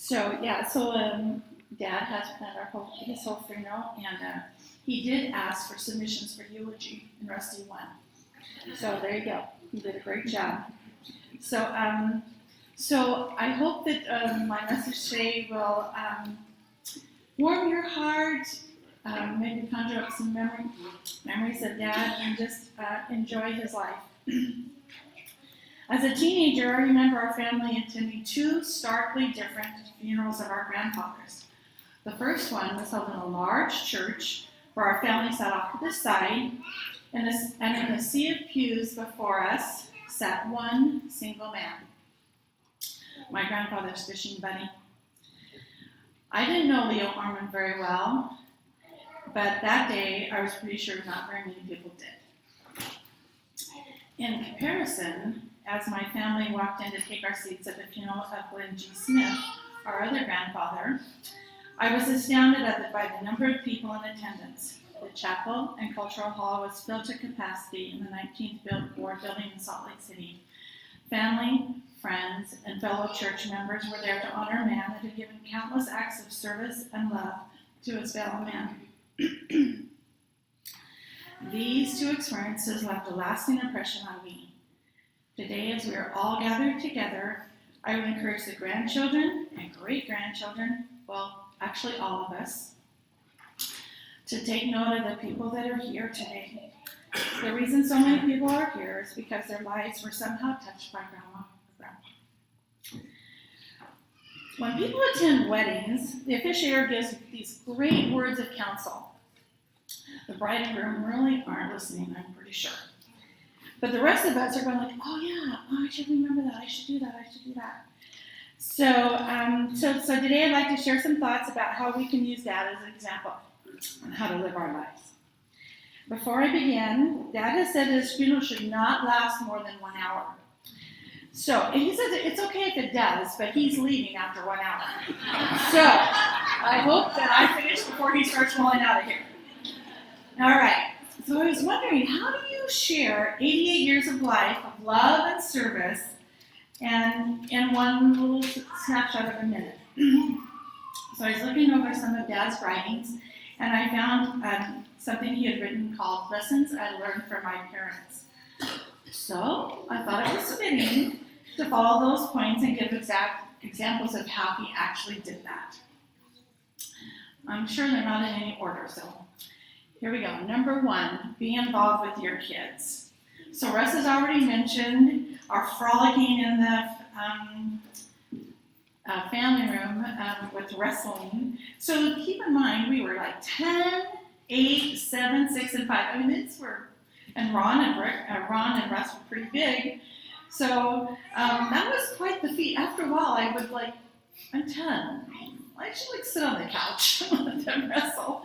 Dad has planned his whole funeral, and he did ask for submissions for eulogy, and Rusty won. So there you go. He did a great job. So I hope that my message today will warm your heart, maybe conjure up some memories of Dad, and just enjoy his life. As a teenager, I remember our family attending two starkly different funerals of our grandfathers. The first one was held in a large church where our family sat off to the side, and in a sea of pews before us sat one single man, my grandfather's fishing buddy. I didn't know Leo Orman very well, but that day I was pretty sure not very many people did. In comparison, as my family walked in to take our seats at the funeral of Glenn G. Smith, our other grandfather, I was astounded by the number of people in attendance. The chapel and cultural hall was filled to capacity in the 19th Ward building in Salt Lake City. Family, friends, and fellow church members were there to honor a man that had given countless acts of service and love to his fellow men. These two experiences left a lasting impression on me. Today, as we are all gathered together, I would encourage the grandchildren and great-grandchildren, well, actually all of us, to take note of the people that are here today. The reason so many people are here is because their lives were somehow touched by Grandma or Grandpa. When people attend weddings, the officiator gives these great words of counsel. The bride and groom really aren't listening, I'm pretty sure. But the rest of us are going like, oh yeah, I should remember that, I should do that. So today I'd like to share some thoughts about how we can use Dad as an example on how to live our lives. Before I begin, Dad has said his funeral should not last more than 1 hour. So he says it's okay if it does, but he's leaving after 1 hour. So I hope that I finish before he starts rolling out of here. All right. So I was wondering, how do you share 88 years of life of love and service and in one little snapshot of a minute? So I was looking over some of Dad's writings, and I found something he had written called Lessons I Learned from My Parents. So I thought it was fitting to follow those points and give exact examples of how he actually did that. I'm sure they're not in any order, so here we go. Number 1, be involved with your kids. So Russ has already mentioned our frolicking in the family room with wrestling. So keep in mind, we were like 10, 8, 7, 6, and 5. I mean, and Ron and Russ were pretty big. So that was quite the feat. After a while, I would I'm 10. I should sit on the couch and let them wrestle.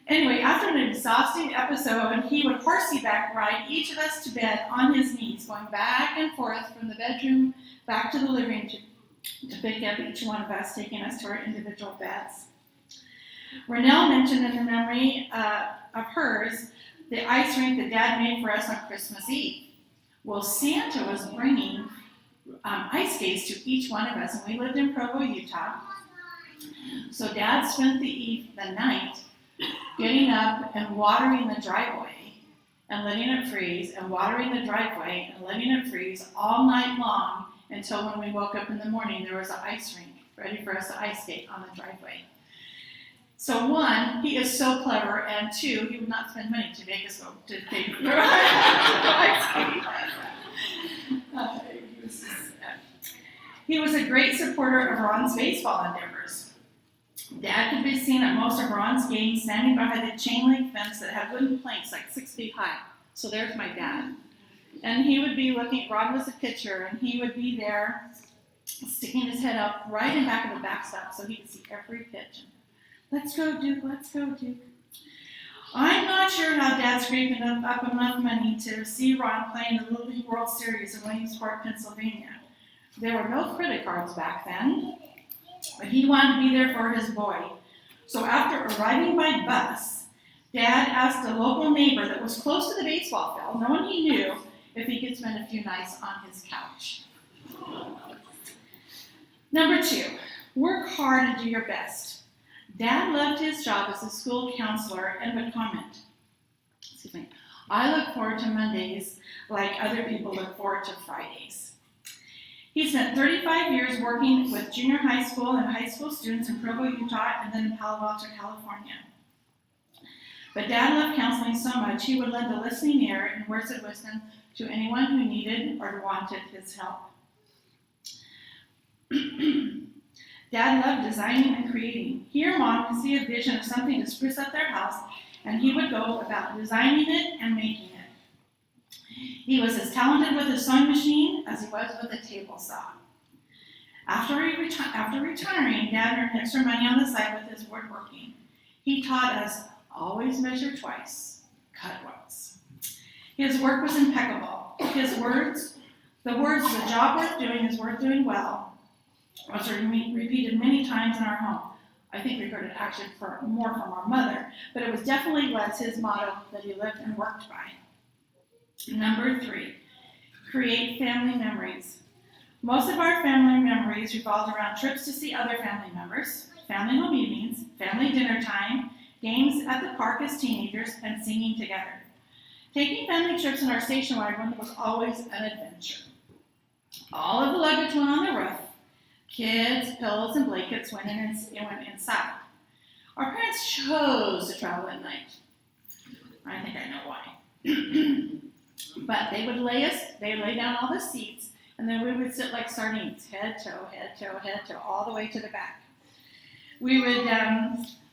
Anyway, after an exhausting episode, he would horseback ride each of us to bed on his knees, going back and forth from the bedroom back to the living room to pick up each one of us, taking us to our individual beds. Rene mentioned in the memory of hers the ice rink that Dad made for us on Christmas Eve. Well, Santa was bringing ice skates to each one of us, and we lived in Provo, Utah. So Dad spent the night getting up and watering the driveway and letting it freeze, and watering the driveway and letting it freeze all night long until when we woke up in the morning, there was an ice rink ready for us to ice skate on the driveway. So 1, he is so clever, and 2, he would not spend money to make us go to take ice skating. He was a great supporter of Ron's baseball endeavors. Dad could be seen at most of Ron's games standing behind the chain link fence that had wooden planks 6 feet high. So there's my dad. And he would be Ron was a pitcher, and he would be there sticking his head up right in back of the backstop so he could see every pitch. Let's go, Duke, let's go, Duke. I'm not sure how Dad scraped up enough money to see Ron play in the Little League World Series in Williamsport, Pennsylvania. There were no credit cards back then, but he wanted to be there for his boy. So after arriving by bus, Dad asked a local neighbor that was close to the baseball field, no one he knew, if he could spend a few nights on his couch. Number 2, Work hard and do your best. Dad loved his job as a school counselor and would comment, I look forward to Mondays like other people look forward to Fridays. He spent 35 years working with junior high school and high school students in Provo, Utah, and then in Palo Alto, California. But Dad loved counseling so much, he would lend a listening ear and words of wisdom to anyone who needed or wanted his help. Dad loved designing and creating. He or Mom would see a vision of something to spruce up their house, and he would go about designing it and making it. He was as talented with his sewing machine as he was with a table saw. After retiring, Dad earned extra money on the side with his woodworking. He taught us, always measure twice, cut once. His work was impeccable. His words, the job worth doing is worth doing well, was repeated many times in our home. I think we heard it actually more from our mother, but it definitely was his motto that he lived and worked by. Number 3, create family memories. Most of our family memories revolved around trips to see other family members, family home evenings, family dinner time, games at the park as teenagers, and singing together. Taking family trips in our station wagon was always an adventure. All of the luggage went on the roof. Kids, pillows, and blankets went inside. Our parents chose to travel at night. I think I know why. But they would lay down all the seats, and then we would sit like sardines, head, toe, all the way to the back.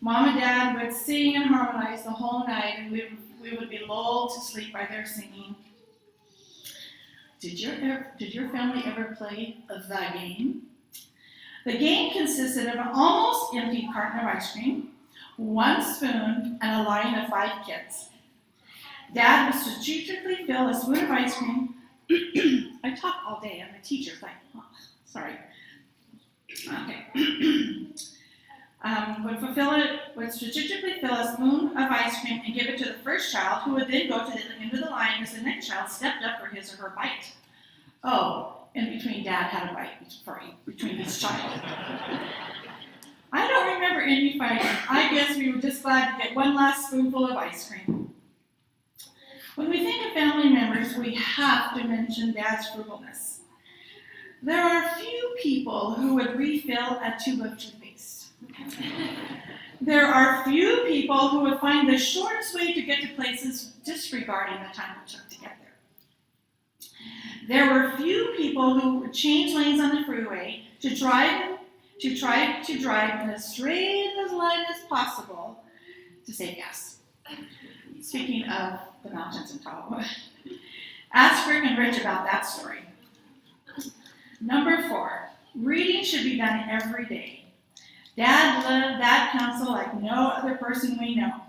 Mom and Dad would sing and harmonize the whole night, and we would be lulled to sleep by their singing. Did your family ever play the game? The game consisted of an almost empty carton of ice cream, 1 spoon, and a line of 5 kids. Dad would strategically fill a spoon of ice cream. I talk all day, I'm a teacher, sorry. Okay. Would strategically fill a spoon of ice cream and give it to the first child, who would then go to the end of the line as the next child stepped up for his or her bite. Oh, in between, Dad had a bite between each child. I don't remember any fighting. I guess we were just glad to get one last spoonful of ice cream. When we think of family members, we have to mention Dad's frugalness. There are few people who would refill a tube of toothpaste. There are few people who would find the shortest way to get to places disregarding the time it took to get there. There were few people who would change lanes on the freeway to try in as straight a line as possible to save gas. Speaking of the mountains in Tahoe, ask Rick and Rich about that story. Number 4, reading should be done every day. Dad lived that counsel like no other person we know.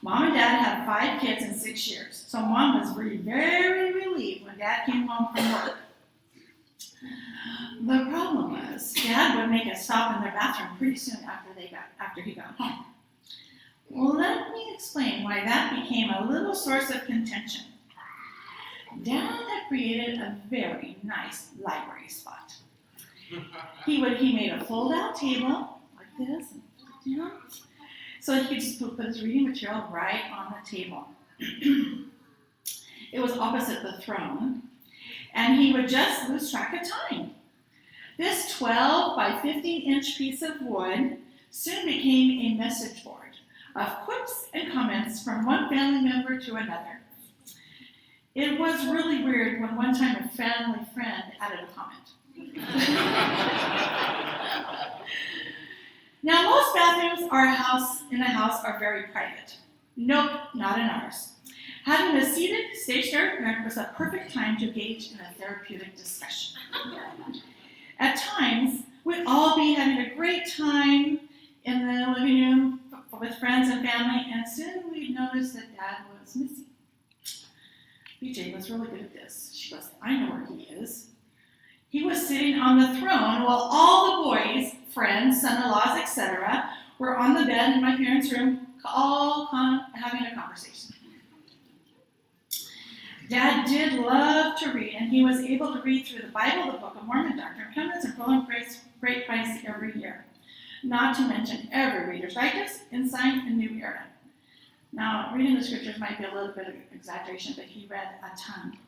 Mom and Dad had 5 kids in 6 years, so Mom was very relieved when Dad came home from work. The problem was, Dad would make us stop in their bathroom pretty soon after he got home. Well, let me explain why that became a little source of contention. Dad had created a very nice library spot. He made a fold-out table like this, so he could just put his reading material right on the table. It was opposite the throne, and he would just lose track of time. This 12 by 15-inch piece of wood soon became a message board of quips and comments from one family member to another. It was really weird when one time a family friend added a comment. Now, most bathrooms in a house are very private. Nope, not in ours. Having a seated stationary parent was a perfect time to engage in a therapeutic discussion. At times, we'd all be having a great time in the living room with friends and family, and soon we'd notice that Dad was missing. BJ was really good at this. She goes, I know where he is. He was sitting on the throne while all the boys, friends, son-in-laws, etc., were on the bed in my parents' room, all having a conversation. Dad did love to read, and he was able to read through the Bible, the Book of Mormon, Doctrine and Covenants, and great price every year. Not to mention every Reader's Digest, Insight, and New Era. Now, reading the scriptures might be a little bit of exaggeration, but he read a ton.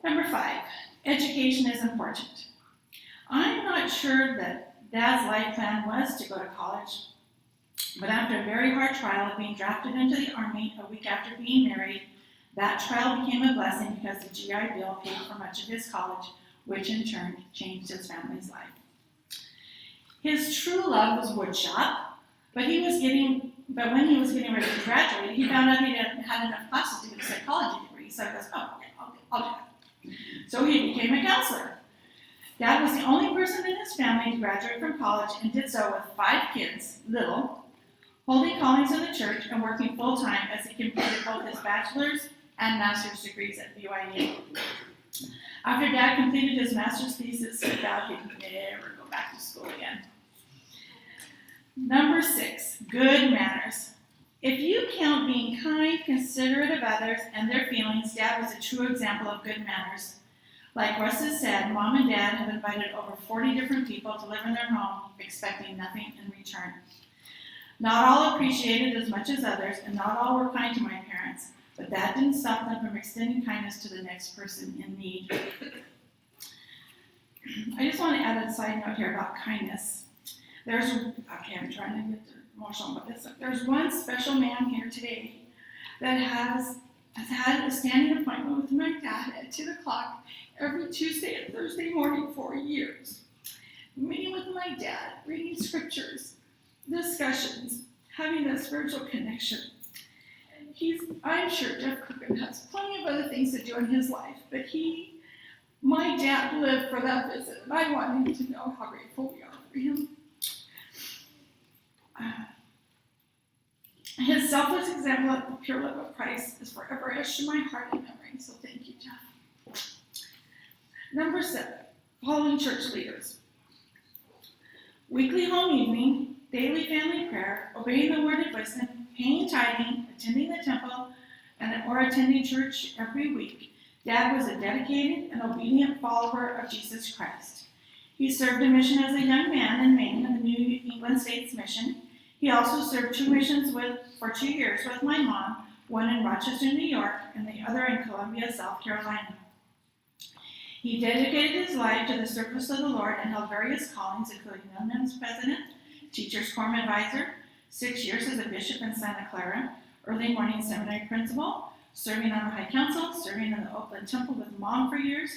Number 5, education is important. I'm not sure that Dad's life plan was to go to college, but after a very hard trial of being drafted into the Army a week after being married, that trial became a blessing because the GI Bill paid for much of his college, which in turn changed his family's life. His true love was woodshop, but when he was getting ready to graduate, he found out he didn't have enough classes to get a psychology degree. So he goes, oh, okay, I'll do it. So he became a counselor. Dad was the only person in his family to graduate from college and did so with 5 kids, little, holding callings in the church and working full-time as he completed both his bachelor's and master's degrees at BYU. After Dad completed his master's thesis, he vowed he'd never go back to school again. Number 6, good manners. If you count being kind, considerate of others and their feelings, Dad was a true example of good manners. Like Russ has said, Mom and Dad have invited over 40 different people to live in their home, expecting nothing in return. Not all appreciated as much as others, and not all were kind to my parents, but that didn't stop them from extending kindness to the next person in need. I just want to add a side note here about kindness. I'm trying to get emotional about this. There's one special man here today that has had a standing appointment with my dad at 10 o'clock every Tuesday and Thursday morning for years. Meeting with my dad, reading scriptures, discussions, having a spiritual connection. I'm sure Jeff Coogan has plenty of other things to do in his life, but my dad lived for that visit, and I want him to know how grateful we are for him. His selfless example of the pure love of Christ is forever etched in my heart and memory, so thank you, Jeff. Number 7, following church leaders. Weekly home evening, daily family prayer, obeying the word of wisdom, paying tithing, attending the temple, or attending church every week. Dad was a dedicated and obedient follower of Jesus Christ. He served a mission as a young man in Maine in the New England States Mission. He also served 2 missions for 2 years with my mom, one in Rochester, New York, and the other in Columbia, South Carolina. He dedicated his life to the service of the Lord and held various callings, including Young Men's President, Teachers Quorum Advisor, 6 years as a bishop in Santa Clara, early morning seminary principal, serving on the High Council, serving in the Oakland Temple with Mom for years,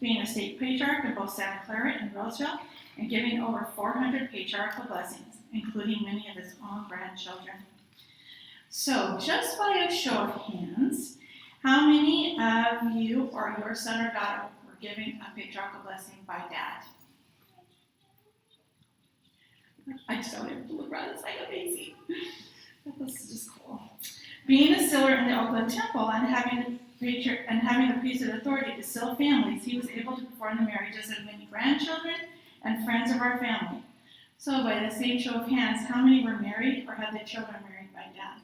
being a state patriarch in both Santa Clara and Roseville, and giving over 400 patriarchal blessings, including many of his own grandchildren. So, just by a show of hands, how many of you or your son or daughter were giving a patriarchal blessing by Dad? I just don't even look around, it's like amazing. This is just cool. Being a sealer in the Oakland Temple and having the priesthood authority to seal families, he was able to perform the marriages of many grandchildren and friends of our family. So by the same show of hands, how many were married or had their children married by Dad?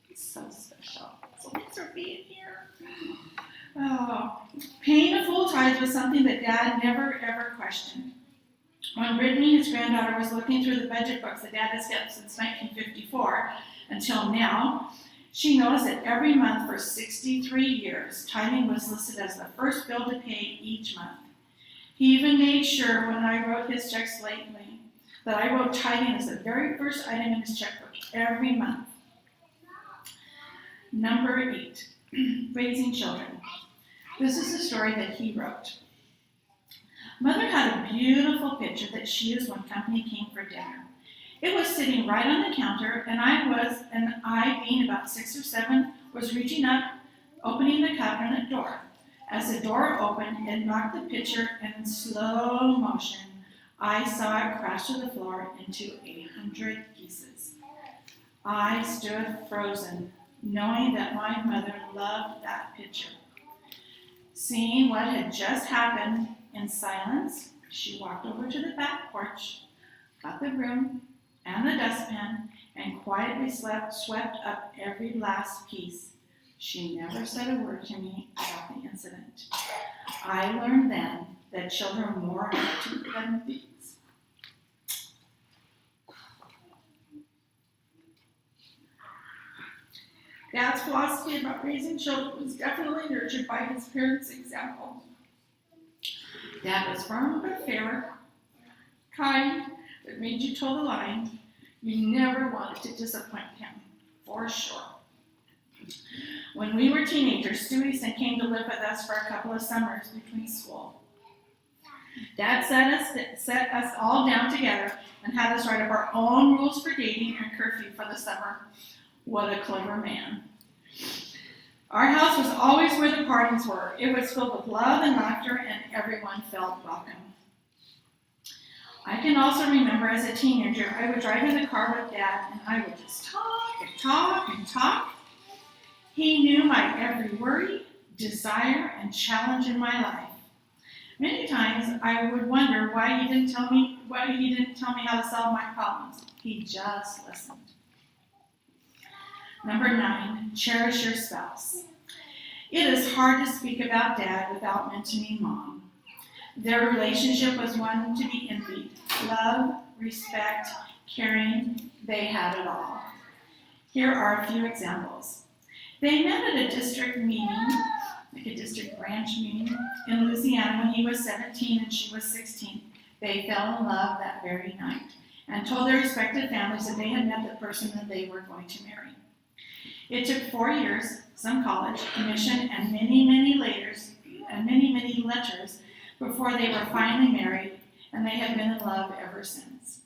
It's so special. So thanks for being here. Oh, paying a full tithe was something that Dad never ever questioned. When Brittany, his granddaughter, was looking through the budget books that Dad has kept since 1954 until now, she noticed that every month for 63 years, tithing was listed as the first bill to pay each month. He even made sure when I wrote his checks lately that I wrote tithing as the very first item in his checkbook every month. Number 8, raising children. This is the story that he wrote. Mother had a beautiful picture that she used when company came for dinner. It was sitting right on the counter, and I, being about 6 or 7, was reaching up, opening the cabinet door. As the door opened, it knocked the picture, and in slow motion, I saw it crash to the floor into 100 pieces. I stood frozen, knowing that my mother loved that picture. Seeing what had just happened, in silence, she walked over to the back porch, got the broom and the dustpan, and quietly swept up every last piece. She never said a word to me about the incident. I learned then that children were more important than these. Dad's philosophy about raising children was definitely nurtured by his parents' example. Dad was firm but fair, kind, but made you toe the line. You never wanted to disappoint him, for sure. When we were teenagers, Stewie came to live with us for a couple of summers between school. Dad set us all down together and had us write up our own rules for dating and curfew for the summer. What a clever man. Our house was always where the parties were. It was filled with love and laughter, and everyone felt welcome. I can also remember as a teenager, I would drive in the car with Dad, and I would just talk and talk and talk. He knew my every worry, desire, and challenge in my life. Many times I would wonder why he didn't tell me how to solve my problems. He just listened. Number 9, cherish your spouse. It is hard to speak about Dad without mentioning Mom. Their relationship was one to be envied. Love, respect, caring, they had it all. Here are a few examples. They met at a district meeting, like a district branch meeting, in Louisiana when he was 17 and she was 16. They fell in love that very night and told their respective families that they had met the person that they were going to marry. It took 4 years, some college, a mission, and many letters before they were finally married, and they have been in love ever since.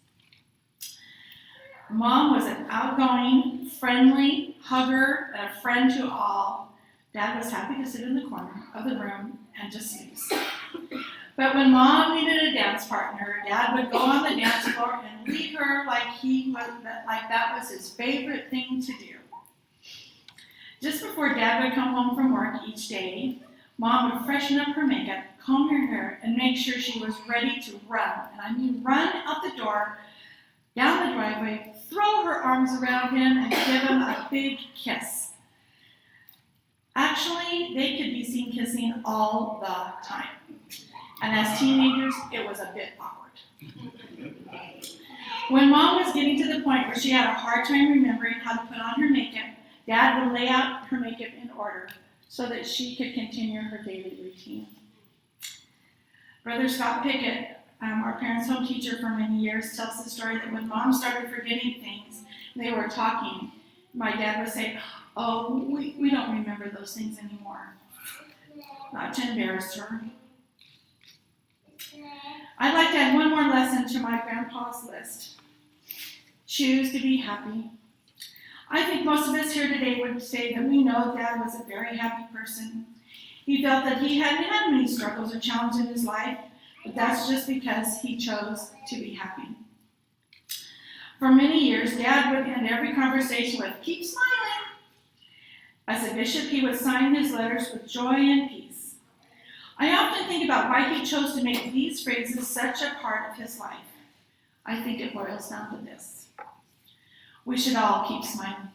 Mom was an outgoing, friendly hugger and a friend to all. Dad was happy to sit in the corner of the room and just snooze. But when Mom needed a dance partner, Dad would go on the dance floor and lead her like that was his favorite thing to do. Just before Dad would come home from work each day, Mom would freshen up her makeup, comb her hair, and make sure she was ready to run. And I mean run out the door, down the driveway, throw her arms around him, and give him a big kiss. Actually, they could be seen kissing all the time. And as teenagers, it was a bit awkward. When Mom was getting to the point where she had a hard time remembering how to put on her makeup, Dad would lay out her makeup in order so that she could continue her daily routine. Brother Scott Pickett, our parents' home teacher for many years, tells the story that when Mom started forgetting things, they were talking. My dad would say, "Oh, we don't remember those things anymore," not to embarrass her. I'd like to add one more lesson to my grandpa's list. Choose to be happy. I think most of us here today would say that we know Dad was a very happy person. He felt that he hadn't had many struggles or challenges in his life, but that's just because he chose to be happy. For many years, Dad would end every conversation with, "Keep smiling." As a bishop, he would sign his letters with joy and peace. I often think about why he chose to make these phrases such a part of his life. I think it boils down to this. We should all keep smiling.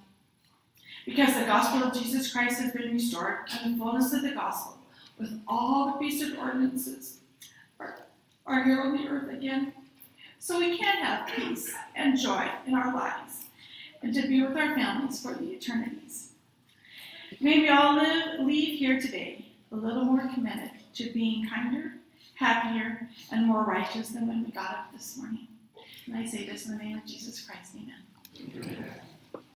Because the gospel of Jesus Christ has been restored, and the fullness of the gospel, with all the priesthood ordinances, are here on the earth again. So we can have peace and joy in our lives, and to be with our families for the eternities. May we all leave here today a little more committed to being kinder, happier, and more righteous than when we got up this morning. And I say this in the name of Jesus Christ, amen.